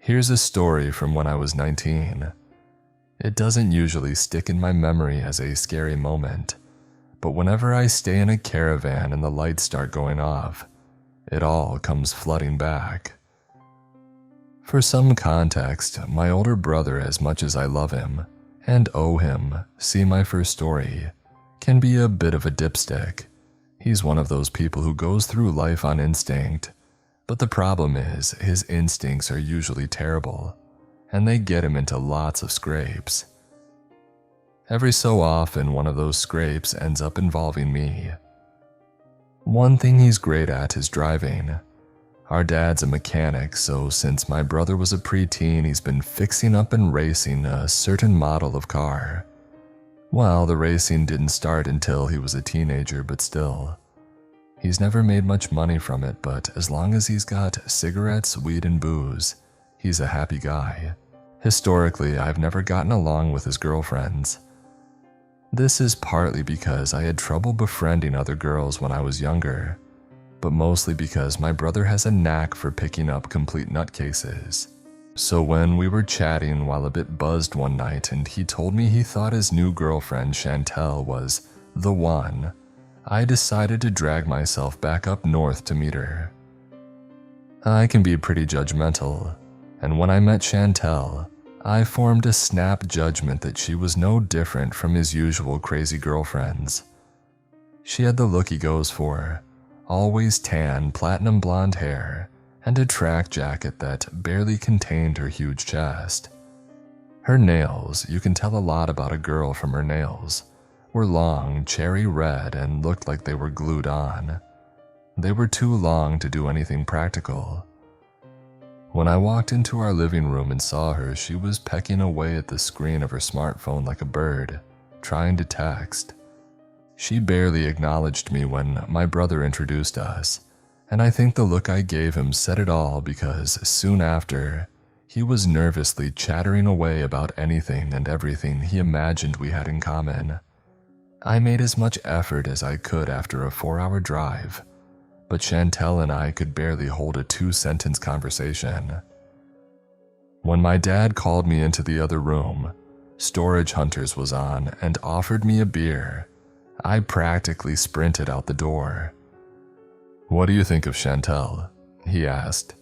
Here's a story from when I was 19. It doesn't usually stick in my memory as a scary moment, but whenever I stay in a caravan and the lights start going off, it all comes flooding back. For some context, my older brother, as much as I love him and owe him, see my first story, can be a bit of a dipstick. He's one of those people who goes through life on instinct, but the problem is his instincts are usually terrible, and they get him into lots of scrapes. Every so often, one of those scrapes ends up involving me. One thing he's great at is driving. Our dad's a mechanic, so since my brother was a preteen, he's been fixing up and racing a certain model of car. Well, the racing didn't start until he was a teenager, but still. He's never made much money from it, but as long as he's got cigarettes, weed, and booze, he's a happy guy. Historically, I've never gotten along with his girlfriends. This is partly because I had trouble befriending other girls when I was younger, but mostly because my brother has a knack for picking up complete nutcases. So when we were chatting while a bit buzzed one night and he told me he thought his new girlfriend Chantel was the one, I decided to drag myself back up north to meet her. I can be pretty judgmental, and when I met Chantel, I formed a snap judgment that she was no different from his usual crazy girlfriends. She had the look he goes for, always tan, platinum blonde hair, and a track jacket that barely contained her huge chest. Her nails, you can tell a lot about a girl from her nails, were long, cherry red, and looked like they were glued on. They were too long to do anything practical. When I walked into our living room and saw her, she was pecking away at the screen of her smartphone like a bird, trying to text. She barely acknowledged me when my brother introduced us, and I think the look I gave him said it all because soon after, he was nervously chattering away about anything and everything he imagined we had in common. I made as much effort as I could after a 4-hour drive, but Chantel and I could barely hold a 2-sentence conversation. When my dad called me into the other room, Storage Hunters was on and offered me a beer. I practically sprinted out the door. "What do you think of Chantel?" he asked,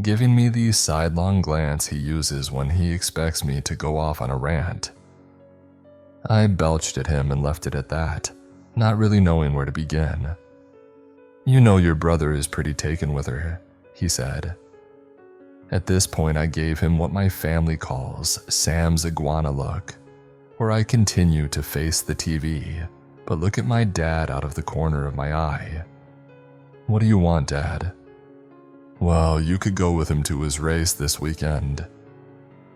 giving me the sidelong glance he uses when he expects me to go off on a rant. I belched at him and left it at that, not really knowing where to begin. "You know your brother is pretty taken with her," he said. At this point, I gave him what my family calls Sam's iguana look, where I continue to face the TV, but look at my dad out of the corner of my eye. "What do you want, Dad?" "Well, you could go with him to his race this weekend."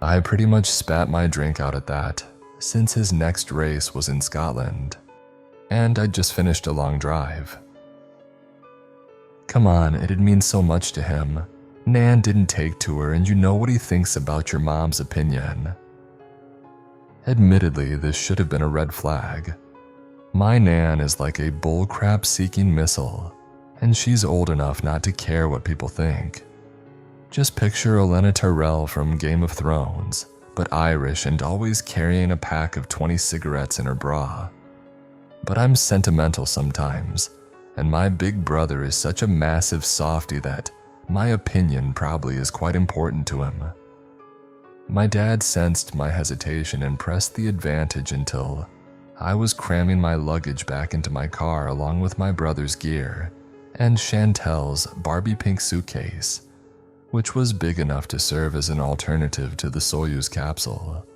I pretty much spat my drink out at that, since his next race was in Scotland, and I'd just finished a long drive. "Come on, it'd mean so much to him. Nan didn't take to her, and you know what he thinks about your mom's opinion." Admittedly, this should have been a red flag. My Nan is like a bullcrap-seeking missile, and she's old enough not to care what people think. Just picture Olenna Tyrell from Game of Thrones, but Irish and always carrying a pack of 20 cigarettes in her bra. But I'm sentimental sometimes, and my big brother is such a massive softy that my opinion probably is quite important to him. My dad sensed my hesitation and pressed the advantage until I was cramming my luggage back into my car along with my brother's gear and Chantel's Barbie pink suitcase, which was big enough to serve as an alternative to the Soyuz capsule.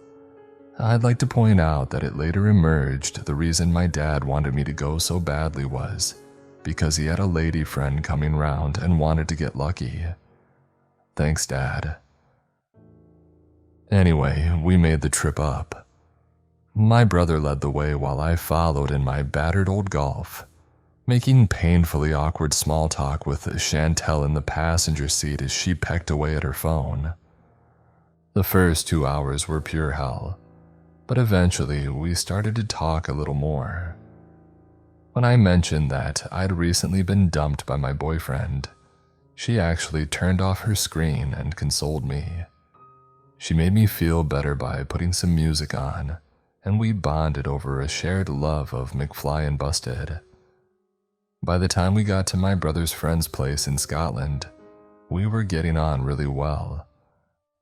I'd like to point out that it later emerged the reason my dad wanted me to go so badly was because he had a lady friend coming round and wanted to get lucky. Thanks, Dad. Anyway, we made the trip up. My brother led the way while I followed in my battered old Golf, making painfully awkward small talk with Chantel in the passenger seat as she pecked away at her phone. The first 2 hours were pure hell, but eventually we started to talk a little more. When I mentioned that I'd recently been dumped by my boyfriend, she actually turned off her screen and consoled me. She made me feel better by putting some music on, and we bonded over a shared love of McFly and Busted. By the time we got to my brother's friend's place in Scotland, we were getting on really well.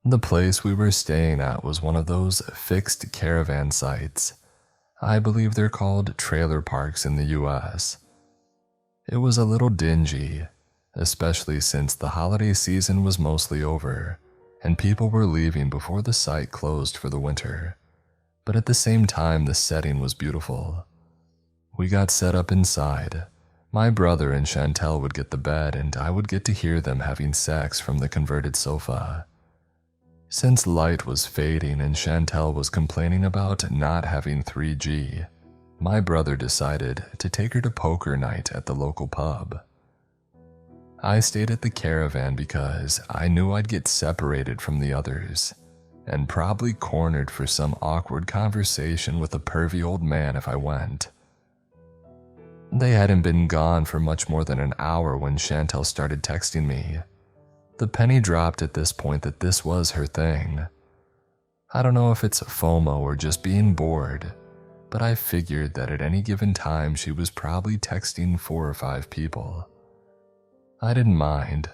The place we were staying at was one of those fixed caravan sites. I believe they're called trailer parks in the US. It was a little dingy, especially since the holiday season was mostly over, and people were leaving before the site closed for the winter. But at the same time, the setting was beautiful. We got set up inside. My brother and Chantel would get the bed, and I would get to hear them having sex from the converted sofa. Since light was fading and Chantel was complaining about not having 3G, my brother decided to take her to poker night at the local pub. I stayed at the caravan because I knew I'd get separated from the others, and probably cornered for some awkward conversation with a pervy old man if I went. They hadn't been gone for much more than an hour when Chantel started texting me. The penny dropped at this point that this was her thing. I don't know if it's FOMO or just being bored, but I figured that at any given time she was probably texting 4 or 5 people. I didn't mind.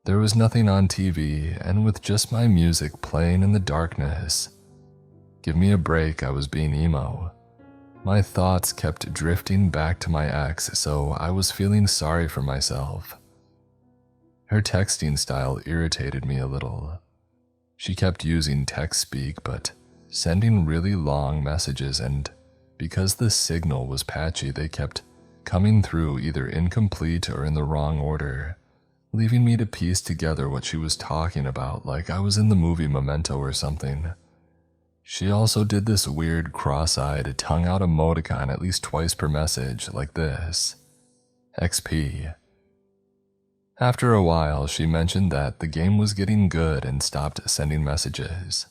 There was nothing on TV, and with just my music playing in the darkness, give me a break, I was being emo. My thoughts kept drifting back to my ex, so I was feeling sorry for myself. Her texting style irritated me a little. She kept using text speak, but sending really long messages, and because the signal was patchy, they kept coming through either incomplete or in the wrong order, leaving me to piece together what she was talking about like I was in the movie Memento or something. She also did this weird cross-eyed, tongue-out emoticon at least twice per message, like this: XP. After a while, she mentioned that the game was getting good and stopped sending messages.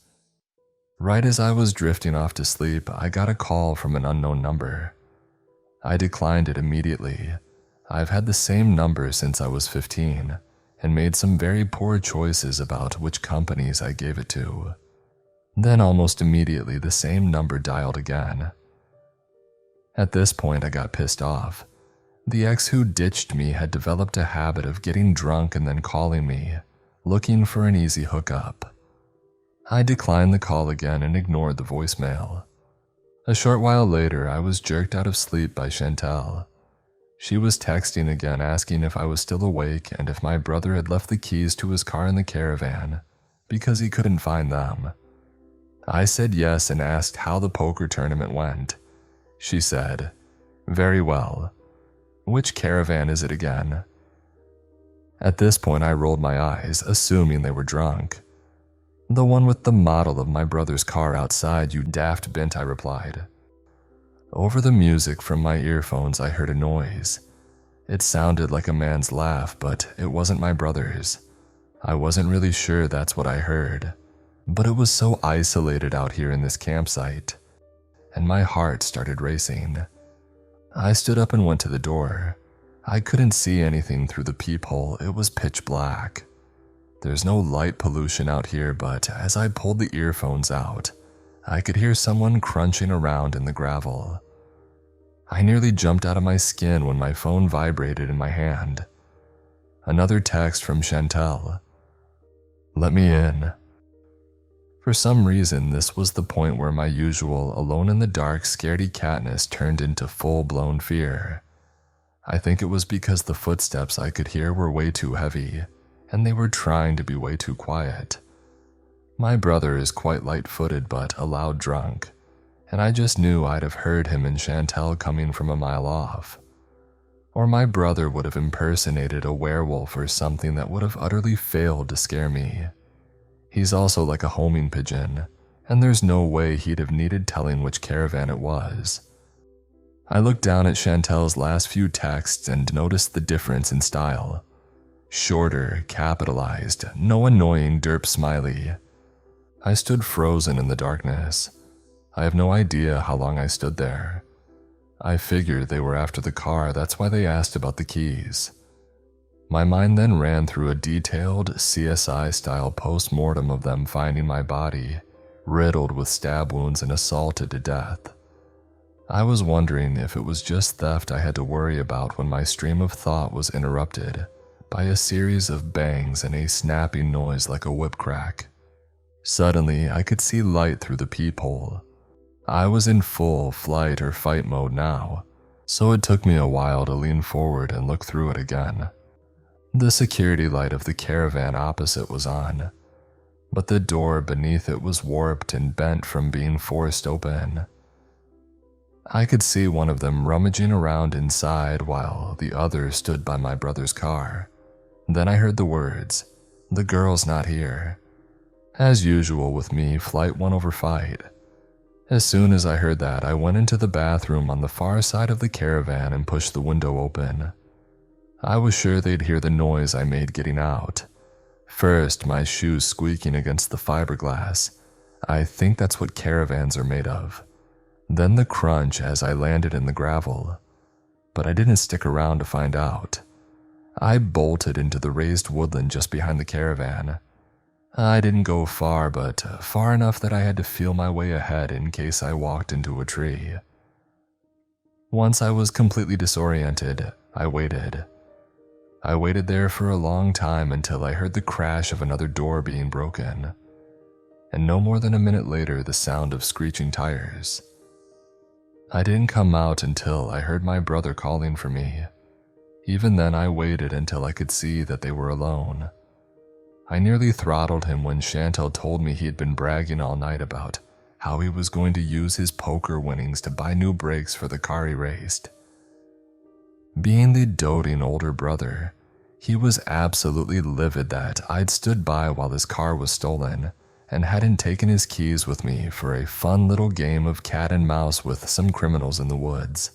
Right as I was drifting off to sleep, I got a call from an unknown number. I declined it immediately. I've had the same number since I was 15, and made some very poor choices about which companies I gave it to. Then almost immediately, the same number dialed again. At this point, I got pissed off. The ex who ditched me had developed a habit of getting drunk and then calling me, looking for an easy hookup. I declined the call again and ignored the voicemail. A short while later, I was jerked out of sleep by Chantel. She was texting again, asking if I was still awake and if my brother had left the keys to his car in the caravan, because he couldn't find them. I said yes and asked how the poker tournament went. She said, "Very well. Which caravan is it again?" At this point, I rolled my eyes, assuming they were drunk. "The one with the model of my brother's car outside, you daft bint," I replied. Over the music from my earphones, I heard a noise. It sounded like a man's laugh, but it wasn't my brother's. I wasn't really sure that's what I heard, but it was so isolated out here in this campsite, and my heart started racing. I stood up and went to the door. I couldn't see anything through the peephole. It was pitch black. There's no light pollution out here, but as I pulled the earphones out, I could hear someone crunching around in the gravel. I nearly jumped out of my skin when my phone vibrated in my hand. Another text from Chantel. "Let me in." For some reason, this was the point where my usual alone-in-the-dark scaredy-catness turned into full-blown fear. I think it was because the footsteps I could hear were way too heavy, and they were trying to be way too quiet. My brother is quite light-footed but a loud drunk, and I just knew I'd have heard him and Chantel coming from a mile off. Or my brother would have impersonated a werewolf or something that would have utterly failed to scare me. He's also like a homing pigeon, and there's no way he'd have needed telling which caravan it was. I looked down at Chantel's last few texts and noticed the difference in style. Shorter, capitalized, no annoying derp smiley. I stood frozen in the darkness. I have no idea how long I stood there. I figured they were after the car, that's why they asked about the keys. My mind then ran through a detailed CSI-style post-mortem of them finding my body, riddled with stab wounds and assaulted to death. I was wondering if it was just theft I had to worry about when my stream of thought was interrupted by a series of bangs and a snapping noise like a whip crack. Suddenly, I could see light through the peephole. I was in full flight or fight mode now, so it took me a while to lean forward and look through it again. The security light of the caravan opposite was on, but the door beneath it was warped and bent from being forced open. I could see one of them rummaging around inside while the other stood by my brother's car. Then I heard the words, "The girl's not here." As usual with me, flight won over fight. As soon as I heard that, I went into the bathroom on the far side of the caravan and pushed the window open. I was sure they'd hear the noise I made getting out. First, my shoes squeaking against the fiberglass. I think that's what caravans are made of. Then the crunch as I landed in the gravel. But I didn't stick around to find out. I bolted into the raised woodland just behind the caravan. I didn't go far, but far enough that I had to feel my way ahead in case I walked into a tree. Once I was completely disoriented, I waited. I waited there for a long time until I heard the crash of another door being broken, and no more than a minute later the sound of screeching tires. I didn't come out until I heard my brother calling for me. Even then I waited until I could see that they were alone. I nearly throttled him when Chantel told me he had been bragging all night about how he was going to use his poker winnings to buy new brakes for the car he raced. Being the doting older brother, he was absolutely livid that I'd stood by while his car was stolen and hadn't taken his keys with me for a fun little game of cat and mouse with some criminals in the woods.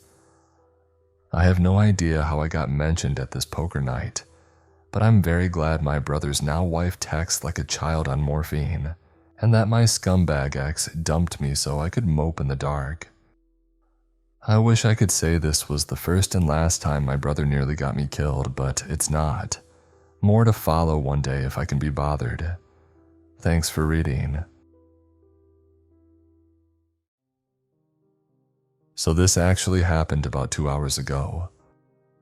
I have no idea how I got mentioned at this poker night, but I'm very glad my brother's now wife texts like a child on morphine, and that my scumbag ex dumped me so I could mope in the dark. I wish I could say this was the first and last time my brother nearly got me killed, but it's not. More to follow one day if I can be bothered. Thanks for reading. So this actually happened about 2 hours ago.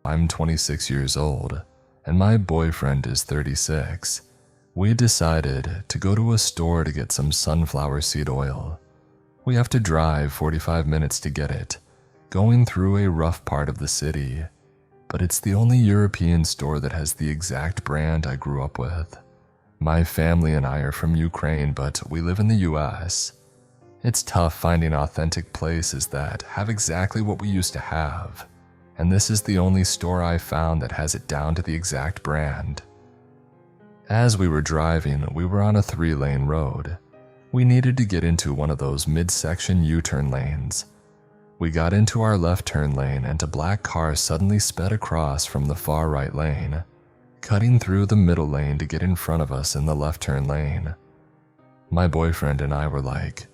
I'm 26 years old, and my boyfriend is 36. We decided to go to a store to get some sunflower seed oil. We have to drive 45 minutes to get it, going through a rough part of the city, but it's the only European store that has the exact brand I grew up with. My family and I are from Ukraine, but we live in the US. It's tough finding authentic places that have exactly what we used to have, and this is the only store I found that has it down to the exact brand. As we were driving, we were on a 3-lane road. We needed to get into one of those midsection U-turn lanes. We got into our left turn lane and a black car suddenly sped across from the far right lane, cutting through the middle lane to get in front of us in the left turn lane. My boyfriend and I were like,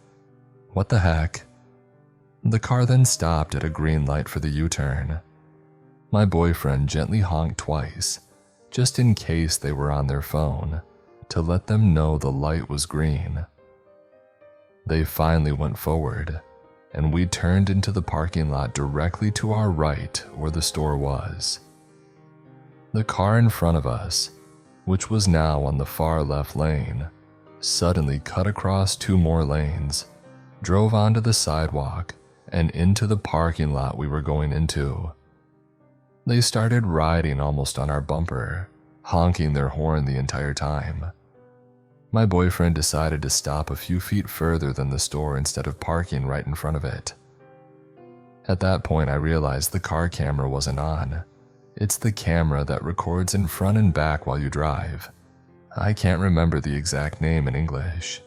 "What the heck?" The car then stopped at a green light for the U-turn. My boyfriend gently honked twice, just in case they were on their phone, to let them know the light was green. They finally went forward, and we turned into the parking lot directly to our right where the store was. The car in front of us, which was now on the far left lane, suddenly cut across 2 more lanes, drove onto the sidewalk, and into the parking lot we were going into. They started riding almost on our bumper, honking their horn the entire time. My boyfriend decided to stop a few feet further than the store instead of parking right in front of it. At that point, I realized the car camera wasn't on. It's the camera that records in front and back while you drive. I can't remember the exact name in English.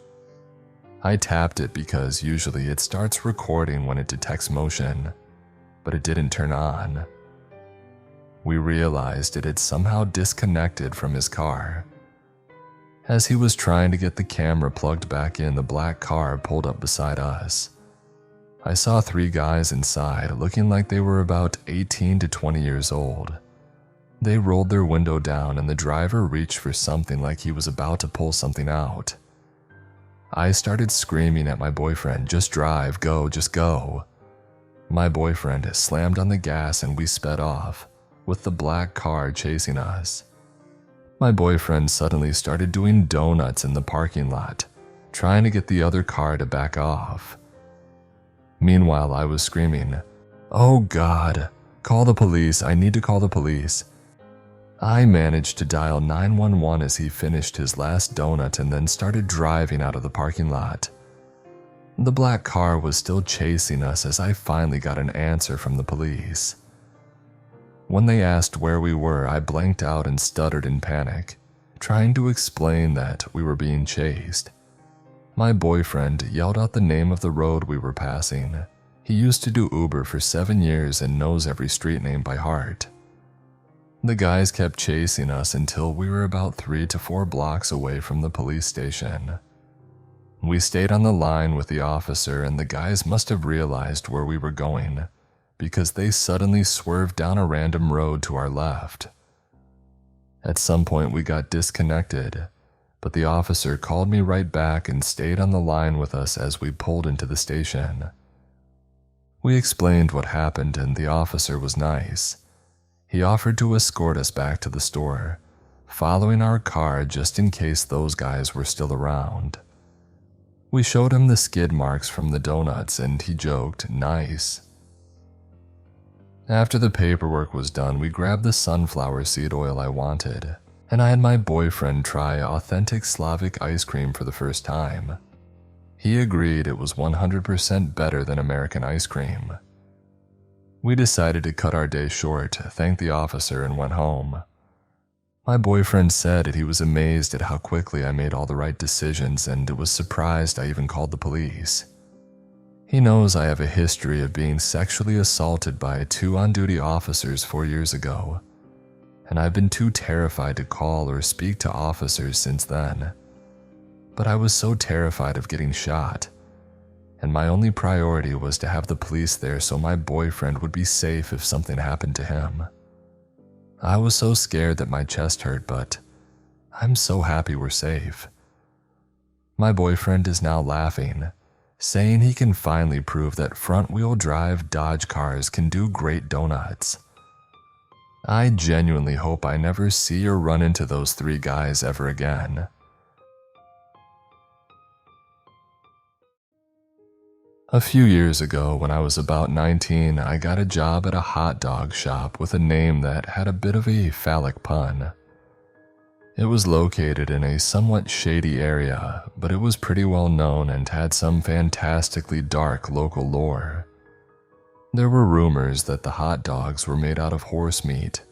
I tapped it because usually it starts recording when it detects motion, but it didn't turn on. We realized it had somehow disconnected from his car. As he was trying to get the camera plugged back in, the black car pulled up beside us. I saw 3 guys inside looking like they were about 18 to 20 years old. They rolled their window down and the driver reached for something like he was about to pull something out. I started screaming at my boyfriend, "Just drive, go, just go." My boyfriend slammed on the gas and we sped off, with the black car chasing us. My boyfriend suddenly started doing donuts in the parking lot, trying to get the other car to back off. Meanwhile, I was screaming, "Oh God, call the police, I need to call the police." I managed to dial 911 as he finished his last donut and then started driving out of the parking lot. The black car was still chasing us as I finally got an answer from the police. When they asked where we were, I blanked out and stuttered in panic, trying to explain that we were being chased. My boyfriend yelled out the name of the road we were passing. He used to do Uber for 7 years and knows every street name by heart. The guys kept chasing us until we were about 3 to 4 blocks away from the police station. We stayed on the line with the officer and the guys must have realized where we were going, because they suddenly swerved down a random road to our left. At some point we got disconnected, but the officer called me right back and stayed on the line with us as we pulled into the station. We explained what happened and the officer was nice. He offered to escort us back to the store, following our car just in case those guys were still around. We showed him the skid marks from the donuts and he joked, "Nice." After the paperwork was done, we grabbed the sunflower seed oil I wanted, and I had my boyfriend try authentic Slavic ice cream for the first time. He agreed it was 100% better than American ice cream. We decided to cut our day short, thanked the officer, and went home. My boyfriend said that he was amazed at how quickly I made all the right decisions and was surprised I even called the police. He knows I have a history of being sexually assaulted by 2 on-duty officers 4 years ago, and I've been too terrified to call or speak to officers since then. But I was so terrified of getting shot, and my only priority was to have the police there so my boyfriend would be safe if something happened to him. I was so scared that my chest hurt, but I'm so happy we're safe. My boyfriend is now laughing, saying he can finally prove that front-wheel drive Dodge cars can do great donuts. I genuinely hope I never see or run into those 3 guys ever again. A few years ago, when I was about 19, I got a job at a hot dog shop with a name that had a bit of a phallic pun. It was located in a somewhat shady area, but it was pretty well known and had some fantastically dark local lore. There were rumors that the hot dogs were made out of horse meat,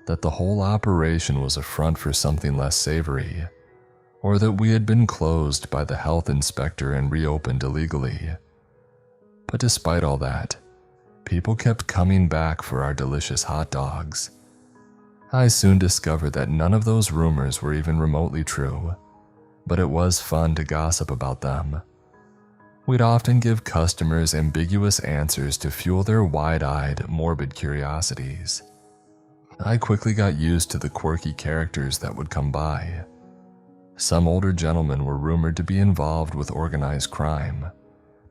that the whole operation was a front for something less savory, or that we had been closed by the health inspector and reopened illegally. But despite all that, people kept coming back for our delicious hot dogs. I soon discovered that none of those rumors were even remotely true, but it was fun to gossip about them. We'd often give customers ambiguous answers to fuel their wide-eyed, morbid curiosities. I quickly got used to the quirky characters that would come by. Some older gentlemen were rumored to be involved with organized crime.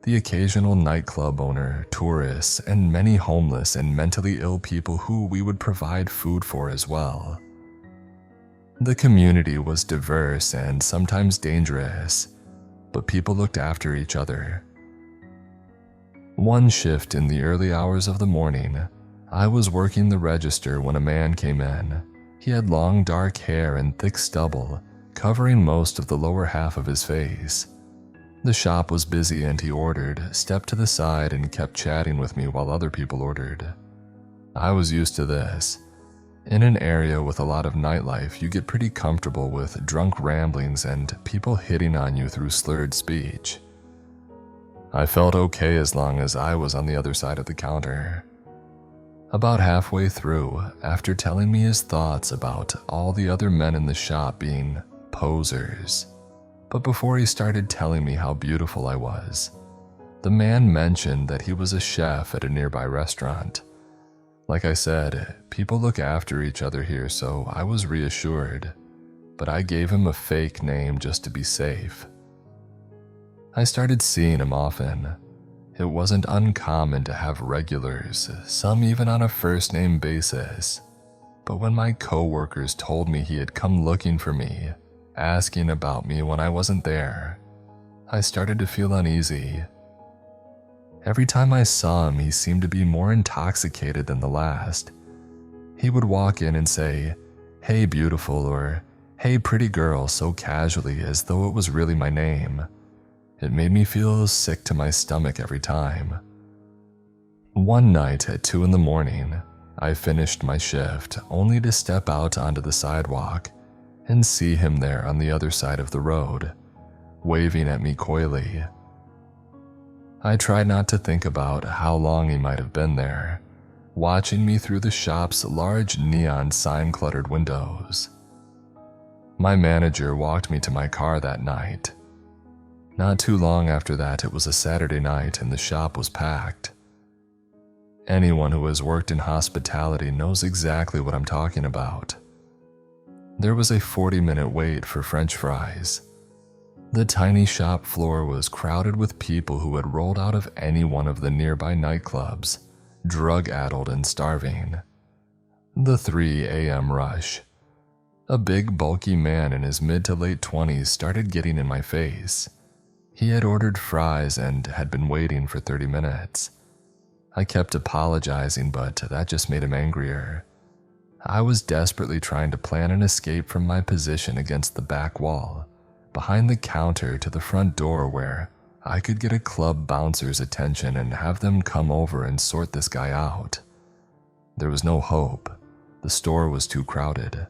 The occasional nightclub owner, tourists, and many homeless and mentally ill people who we would provide food for as well. The community was diverse and sometimes dangerous, but people looked after each other. One shift in the early hours of the morning, I was working the register when a man came in. He had long dark hair and thick stubble, covering most of the lower half of his face. The shop was busy and he ordered, stepped to the side and kept chatting with me while other people ordered. I was used to this. In an area with a lot of nightlife, you get pretty comfortable with drunk ramblings and people hitting on you through slurred speech. I felt okay as long as I was on the other side of the counter. About halfway through, after telling me his thoughts about all the other men in the shop being posers, but before he started telling me how beautiful I was, the man mentioned that he was a chef at a nearby restaurant. Like I said, people look after each other here, so I was reassured, but I gave him a fake name just to be safe. I started seeing him often. It wasn't uncommon to have regulars, some even on a first-name basis. But when my coworkers told me he had come looking for me, asking about me when I wasn't there, I started to feel uneasy. Every time I saw him, he seemed to be more intoxicated than the last. He would walk in and say, "Hey beautiful," or "Hey pretty girl," so casually as though it was really my name. It made me feel sick to my stomach every time. One night at 2 in the morning, I finished my shift only to step out onto the sidewalk and see him there on the other side of the road, waving at me coyly. I tried not to think about how long he might have been there, watching me through the shop's large neon sign-cluttered windows. My manager walked me to my car that night. Not too long after that, it was a Saturday night and the shop was packed. Anyone who has worked in hospitality knows exactly what I'm talking about. There was a 40-minute wait for French fries. The tiny shop floor was crowded with people who had rolled out of any one of the nearby nightclubs, drug-addled and starving. The 3 a.m. rush. A big, bulky man in his mid to late 20s started getting in my face. He had ordered fries and had been waiting for 30 minutes. I kept apologizing, but that just made him angrier. I was desperately trying to plan an escape from my position against the back wall, behind the counter to the front door where I could get a club bouncer's attention and have them come over and sort this guy out. There was no hope. The store was too crowded.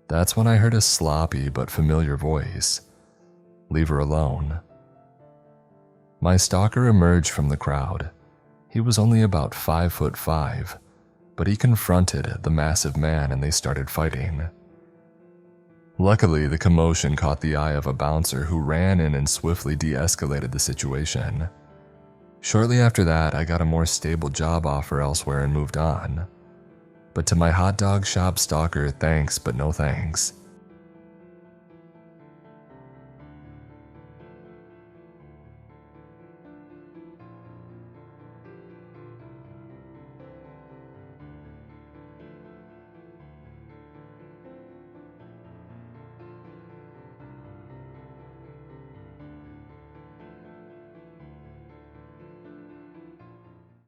That's when I heard a sloppy but familiar voice. "Leave her alone." My stalker emerged from the crowd. He was only about 5'5", but he confronted the massive man and they started fighting. Luckily, the commotion caught the eye of a bouncer who ran in and swiftly de-escalated the situation. Shortly after that, I got a more stable job offer elsewhere and moved on. But to my hot dog shop stalker, thanks but no thanks.